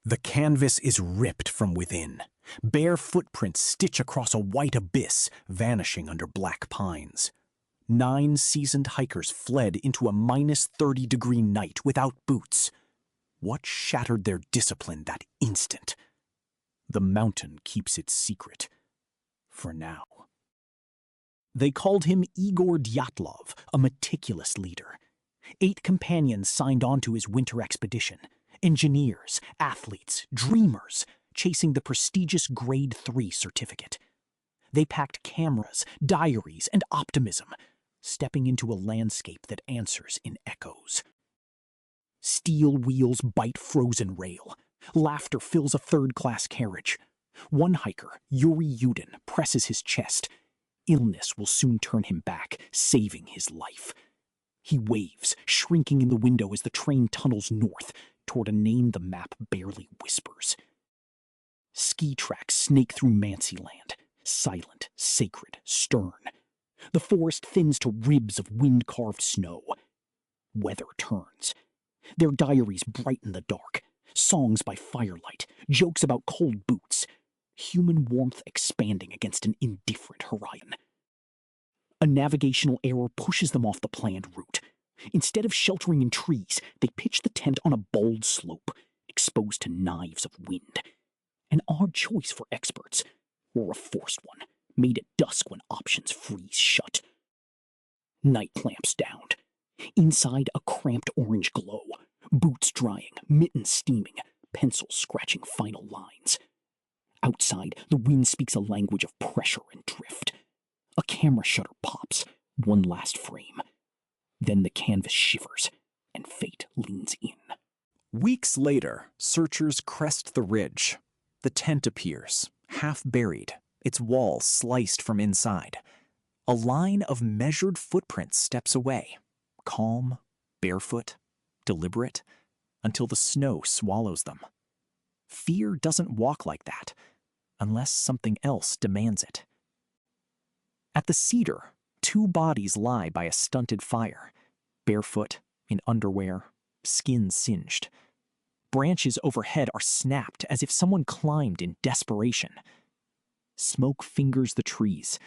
The canvas is ripped from within. Bare footprints stitch across a white abyss, vanishing under black pines. 9 seasoned hikers fled into a -30-degree night without boots. What shattered their discipline that instant? The mountain keeps its secret. For now. They called him Igor Dyatlov, a meticulous leader. 8 companions signed on to his winter expedition. Engineers, athletes, dreamers, chasing the prestigious Grade 3 certificate. They packed cameras, diaries, and optimism, stepping into a landscape that answers in echoes. Steel wheels bite frozen rail. Laughter fills a third-class carriage. One hiker, Yuri Yudin, presses his chest. Illness will soon turn him back, saving his life. He waves, shrinking in the window as the train tunnels north, toward a name the map barely whispers. Ski tracks snake through Mancyland, silent, sacred, stern. The forest thins to ribs of wind-carved snow. Weather turns. Their diaries brighten the dark. Songs by firelight, jokes about cold boots. Human warmth expanding against an indifferent horizon. A navigational error pushes them off the planned route. Instead of sheltering in trees, they pitch the tent on a bold slope, exposed to knives of wind. An odd choice for experts, or a forced one, made at dusk when options freeze shut. Night clamps down. Inside, a cramped orange glow. Boots drying, mittens steaming, pencils scratching final lines. Outside, the wind speaks a language of pressure and drift. A camera shutter pops, one last frame. Then the canvas shivers, and fate leans in. Weeks later, searchers crest the ridge. The tent appears, half buried, its walls sliced from inside. A line of measured footprints steps away, calm, barefoot, deliberate, until the snow swallows them. Fear doesn't walk like that, unless something else demands it. At the cedar, 2 bodies lie by a stunted fire, barefoot, in underwear, skin singed. Branches overhead are snapped as if someone climbed in desperation. Smoke fingers the trees,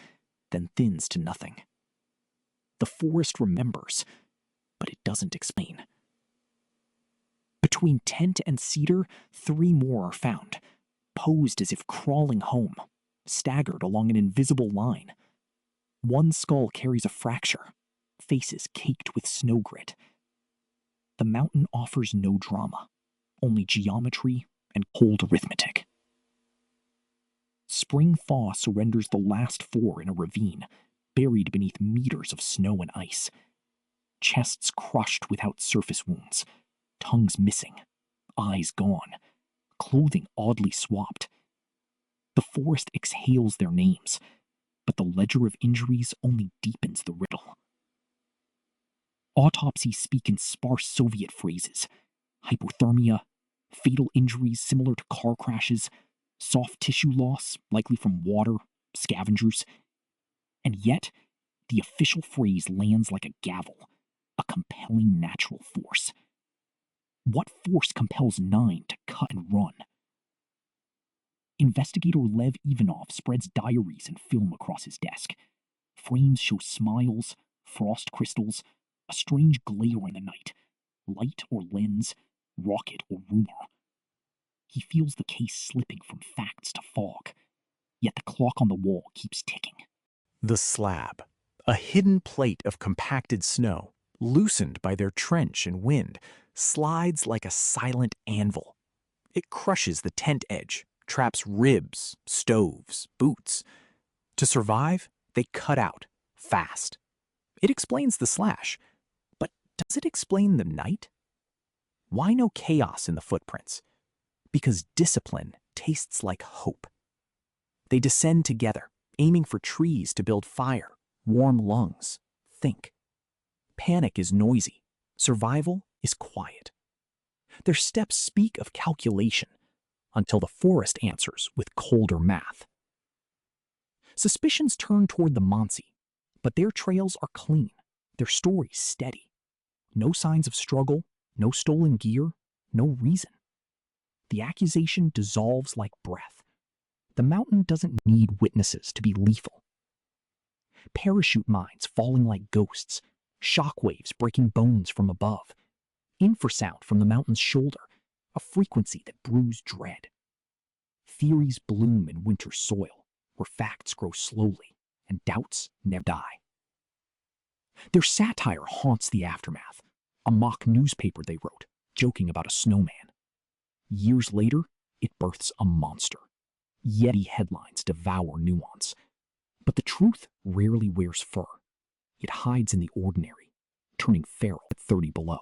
then thins to nothing. The forest remembers, but it doesn't explain. Between tent and cedar, 3 more are found, posed as if crawling home, staggered along an invisible line. One skull carries a fracture, faces caked with snow grit. The mountain offers no drama, only geometry and cold arithmetic. Spring thaw surrenders the last 4 in a ravine, buried beneath meters of snow and ice. Chests crushed without surface wounds, tongues missing, eyes gone, clothing oddly swapped. The forest exhales their names, but the ledger of injuries only deepens the riddle. Autopsies speak in sparse Soviet phrases: hypothermia, fatal injuries similar to car crashes, soft tissue loss likely from water, scavengers. And yet, the official phrase lands like a gavel, a compelling natural force. What force compels 9 to cut and run? Investigator Lev Ivanov spreads diaries and film across his desk. Frames show smiles, frost crystals, a strange glare in the night, light or lens, rocket or rumor. He feels the case slipping from facts to fog, yet the clock on the wall keeps ticking. The slab, a hidden plate of compacted snow, loosened by their trench and wind, slides like a silent anvil. It crushes the tent edge, traps ribs, stoves, boots. To survive, they cut out, fast. It explains the slash, but does it explain the night? Why no chaos in the footprints? Because discipline tastes like hope. They descend together, aiming for trees to build fire, warm lungs, think. Panic is noisy. Survival is quiet. Their steps speak of calculation, until the forest answers with colder math. Suspicions turn toward the Mansi, but their trails are clean, their stories steady. No signs of struggle, no stolen gear, no reason. the accusation dissolves like breath. The mountain doesn't need witnesses to be lethal. Parachute mines falling like ghosts, shockwaves breaking bones from above, infrasound from the mountain's shoulder, a frequency that brews dread. Theories bloom in winter soil, where facts grow slowly and doubts never die. Their satire haunts the aftermath, a mock newspaper they wrote, joking about a snowman. Years later, it births a monster. Yeti headlines devour nuance. But the truth rarely wears fur. It hides in the ordinary, turning feral at 30 below.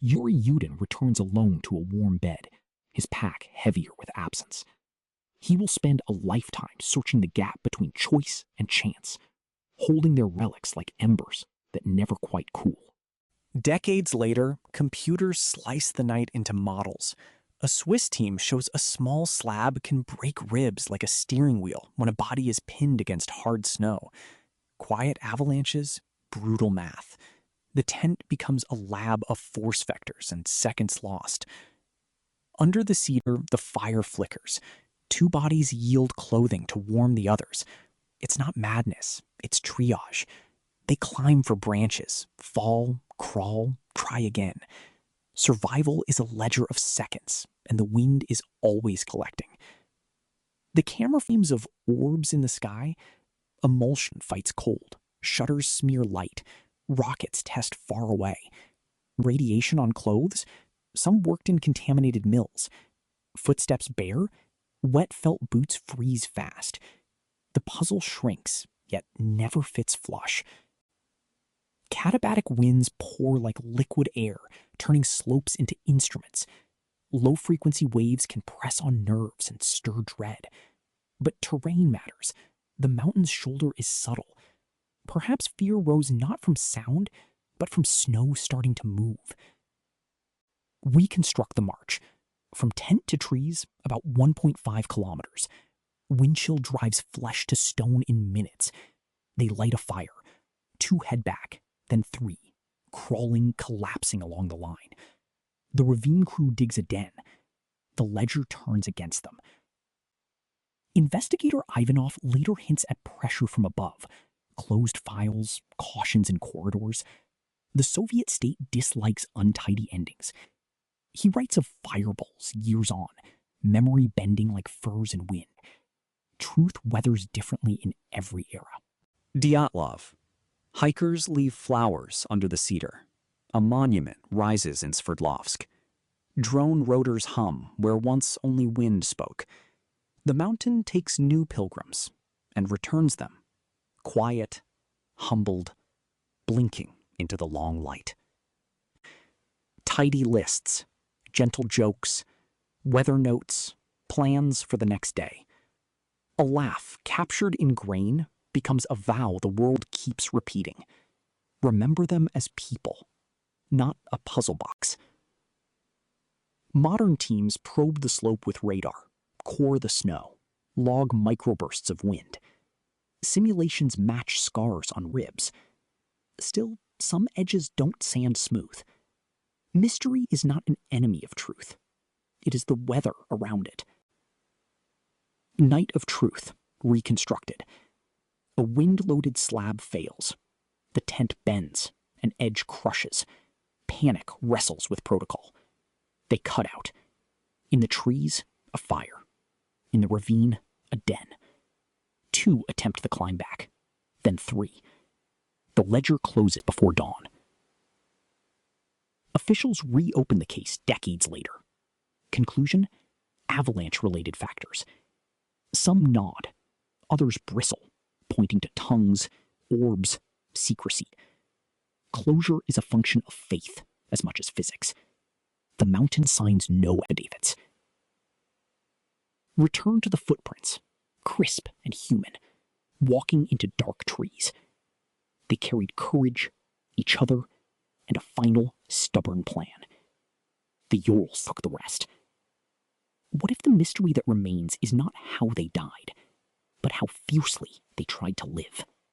Yuri Yudin returns alone to a warm bed, his pack heavier with absence. He will spend a lifetime searching the gap between choice and chance, holding their relics like embers that never quite cool. Decades later, computers slice the night into models. A Swiss team shows a small slab can break ribs like a steering wheel when a body is pinned against hard snow. Quiet avalanches, brutal math. The tent becomes a lab of force vectors and seconds lost. Under the cedar, the fire flickers. Two bodies yield clothing to warm the others. It's not madness, it's triage. They climb for branches, fall, crawl, try again. Survival is a ledger of seconds, and the wind is always collecting. The camera frames of orbs in the sky, emulsion fights cold, shutters smear light, rockets test far away. Radiation on clothes, some worked in contaminated mills. Footsteps bare, wet felt boots freeze fast. The puzzle shrinks, yet never fits flush. Katabatic winds pour like liquid air, turning slopes into instruments. Low-frequency waves can press on nerves and stir dread. But terrain matters. The mountain's shoulder is subtle. Perhaps fear rose not from sound, but from snow starting to move. Reconstruct the march. From tent to trees, about 1.5 kilometers. Wind chill drives flesh to stone in minutes. They light a fire. 2 head back, then 3, crawling, collapsing along the line. The ravine crew digs a den. The ledger turns against them. Investigator Ivanov later hints at pressure from above, closed files, cautions in corridors. The Soviet state dislikes untidy endings. He writes of fireballs years on, memory bending like furs in wind. Truth weathers differently in every era. Dyatlov. Hikers leave flowers under the cedar. A monument rises in Sverdlovsk. Drone rotors hum where once only wind spoke. The mountain takes new pilgrims and returns them, quiet, humbled, blinking into the long light. Tidy lists, gentle jokes, weather notes, plans for the next day. A laugh captured in grain becomes a vow the world keeps repeating. Remember them as people, not a puzzle box. Modern teams probe the slope with radar, core the snow, log microbursts of wind. Simulations match scars on ribs. Still, some edges don't sand smooth. Mystery is not an enemy of truth. It is the weather around it. Night of truth, reconstructed. A wind-loaded slab fails. The tent bends, an edge crushes. Panic wrestles with protocol. They cut out. In the trees, a fire. In the ravine, a den. 2 attempt the climb back, then 3. The ledger closes before dawn. Officials reopen the case decades later. Conclusion: avalanche-related factors. Some nod, others bristle, pointing to tongues, orbs, secrecy. Closure is a function of faith as much as physics. The mountain signs no affidavits. Return to the footprints, crisp and human, walking into dark trees. They carried courage, each other, and a final, stubborn plan. The Urals took the rest. What if the mystery that remains is not how they died, but how fiercely they tried to live?